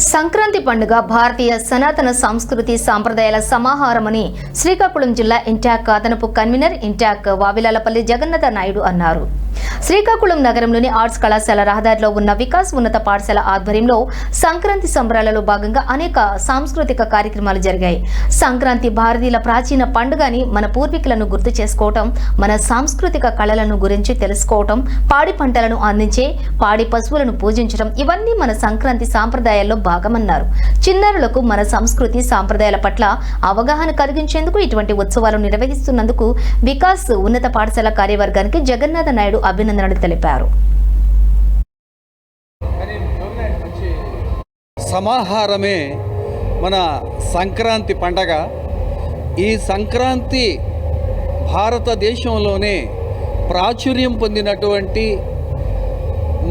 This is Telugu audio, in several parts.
సంక్రాంతి పండుగ భారతీయ సనాతన సంస్కృతి సాంప్రదాయాల సమాహారమని శ్రీకాకుళం జిల్లా ఇంటాక్ అదనపు కన్వీనర్ ఇంటాక్ వావిలాలపల్లి జగన్నాథ నాయుడు అన్నారు. శ్రీకాకుళం నగరంలోని ఆర్ట్స్ కళాశాల రహదారిలో ఉన్న వికాస్ ఉన్నత పాఠశాల ఆధ్వర్యంలో సంక్రాంతి సంబరాలలో భాగంగా అనేక సాంస్కృతిక కార్యక్రమాలు జరిగాయి. సంక్రాంతి భారతీయుల ప్రాచీన పండుగని మన పూర్వీకులను గుర్తు చేసుకోవటం, మన సాంస్కృతిక కళలను గురించి తెలుసుకోవటం, పాడి పంటలను అందించే పాడి పశువులను పూజించడం ఇవన్నీ మన సంక్రాంతి సాంప్రదాయాల్లో భాగమన్నారు. చిన్నారులకు మన సంస్కృతి సాంప్రదాయాల పట్ల అవగాహన కలిగించేందుకు ఇటువంటి ఉత్సవాలు నిర్వహిస్తున్నందుకు వికాస్ ఉన్నత పాఠశాల కార్యవర్గానికి జగన్నాథ నాయుడు అభినందనలు తెలిపారు. సమాహారమే మన సంక్రాంతి పండగ. ఈ సంక్రాంతి భారతదేశంలోనే ప్రాచుర్యం పొందినటువంటి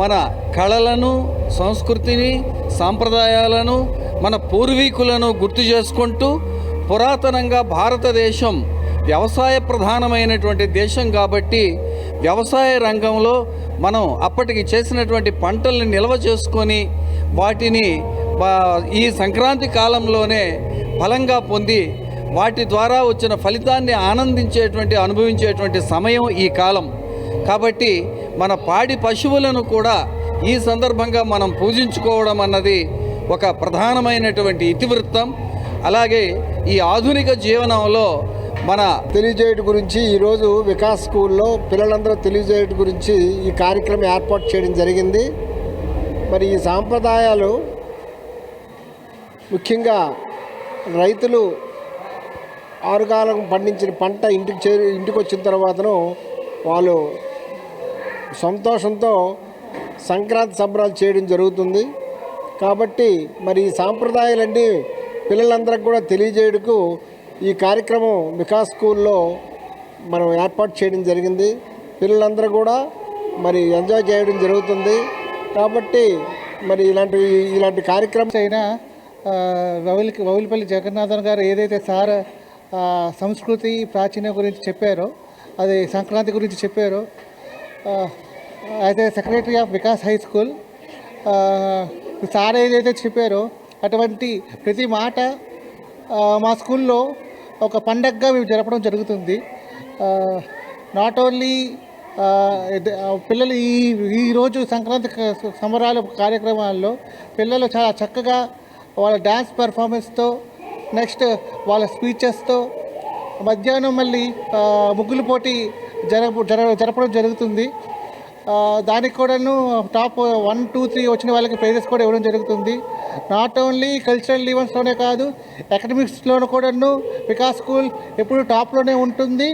మన కళలను, సంస్కృతిని, సాంప్రదాయాలను, మన పూర్వీకులను గుర్తు చేసుకుంటూ, పురాతనంగా భారతదేశం వ్యవసాయ ప్రధానమైనటువంటి దేశం కాబట్టి వ్యవసాయ రంగంలో మనం అప్పటికి చేసినటువంటి పంటల్ని నిల్వ చేసుకొని వాటిని ఈ సంక్రాంతి కాలంలోనే ఫలంగా పొంది వాటి ద్వారా వచ్చిన ఫలితాన్ని అనుభవించేటువంటి సమయం ఈ కాలం కాబట్టి మన పాడి పశువులను కూడా ఈ సందర్భంగా మనం పూజించుకోవడం అన్నది ఒక ప్రధానమైనటువంటి ఇతివృత్తం. అలాగే ఈ ఆధునిక జీవనంలో మన తెలియజేయడం గురించి ఈరోజు వికాస్ స్కూల్లో పిల్లలందరూ తెలియజేయడం గురించి ఈ కార్యక్రమం ఏర్పాటు చేయడం జరిగింది. మరి ఈ సాంప్రదాయాలు ముఖ్యంగా రైతులు ఆరుగాలం పండించిన పంట ఇంటికి వచ్చిన తర్వాతను వాళ్ళు సంతోషంతో సంక్రాంతి సంబరాలు చేయడం జరుగుతుంది. కాబట్టి మరి ఈ సాంప్రదాయాలన్నీ పిల్లలందరికీ కూడా తెలియజేయడానికి ఈ కార్యక్రమం వికాస్ స్కూల్లో మనం ఏర్పాటు చేయడం జరిగింది. పిల్లలందరూ కూడా మరి ఎంజాయ్ చేయడం జరుగుతుంది. కాబట్టి మరి ఇలాంటి కార్యక్రమం అయినా వౌలిపల్లి జగన్నాథన్ గారు ఏదైతే సార్ సంస్కృతి ప్రాచీన గురించి చెప్పారో, అది సంక్రాంతి గురించి చెప్పారో, అయితే secretary of Vikas high school sir ఏదైతే చెప్పారో అటువంటి ప్రతి మాట మా స్కూల్లో ఒక పండగగా మేము జరపడం జరుగుతుంది. నాట్ ఓన్లీ పిల్లలు ఈరోజు సంక్రాంతి సంబరాల కార్యక్రమాల్లో పిల్లలు చాలా చక్కగా వాళ్ళ డ్యాన్స్ పెర్ఫార్మెన్స్తో, నెక్స్ట్ వాళ్ళ స్పీచెస్తో, మధ్యాహ్నం మళ్ళీ ముగ్గులు పోటీ జరపడం జరుగుతుంది. దానికి కూడాను టాప్ 1, 2, 3 వచ్చిన వాళ్ళకి ప్రైజెస్ కూడా ఇవ్వడం జరుగుతుంది. నాట్ ఓన్లీ కల్చరల్ ఈవెంట్స్లోనే కాదు, అకాడమిక్స్లోనూ కూడాను వికాస్ స్కూల్ ఎప్పుడు టాప్లోనే ఉంటుంది.